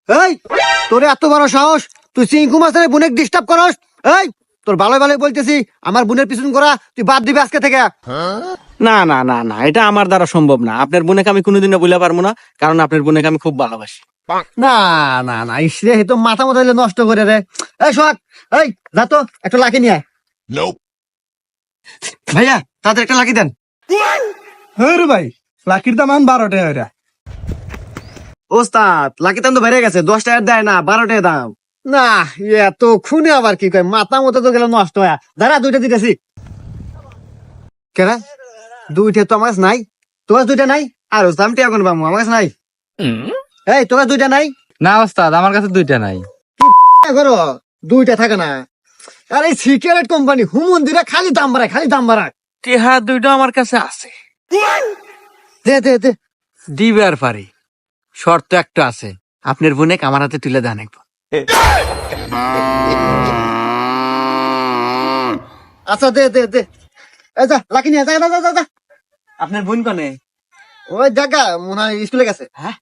এই তোর এত বড় সাহস, তুই চিঙ্কু মাস্টারের বোনের ডিস্টার্ব করস? এই তোর ভালো ভালো বলতেছি, আমার বোনের পিছন করা তুই বাদ দিবি আজকে থেকে। না না না না, এটা আমার দ্বারা সম্ভব না। আপনার বোনকে আমি কোনোদিনও বলে পারবো না, কারণ আপনার বোনকে আমি খুব ভালোবাসি। না না না, ইসরে তো মাথা মতো নষ্ট করে রে। এই সোহাগ, এই যা তো একটা লাকি নিয়ে আয়। ভাইয়া তাদের একটা লাকি দেন। হ্যাঁ রে ভাই, লাকির দাম 12 টাকা। ওস্তাদ লাকি দাম তো বেড়ে গেছে, 10 টাকার দেয় না, 12 টাকা দাম। না এত খুনে আবার কি কয়, মাথা মতো তো গেল নষ্ট হয়ে। দাঁড়া দুইটা দিতেছি। কেনা দুইটা তো আমার কাছে নাই, তোমার দুইটা নাই? আর দাম টিয়া কোন পাবো, আমার কাছে নাই। এই তোমার দুইটা নাই? না ওস্তাদ, আমার কাছে 2টা নাই। করো দুইটা থাকে না। আরে সিগারেট কোম্পানি হুমন্দিরা খালি দাম বাড়ায়, খালি দাম বাড়ায়। টেহা দুইটা আমার কাছে আছে, দে দে দে। দিবার পারি। শর্ত একটা আছে, আপনার বোনে আমার হাতে তুলে দেন একবার। আচ্ছা দে দে দে। এই যা লাকি নিয়ে যা যা যা যা। আপনার বোন কনে? ওই জায়গা মনে হয় স্কুলে গেছে। হ্যাঁ,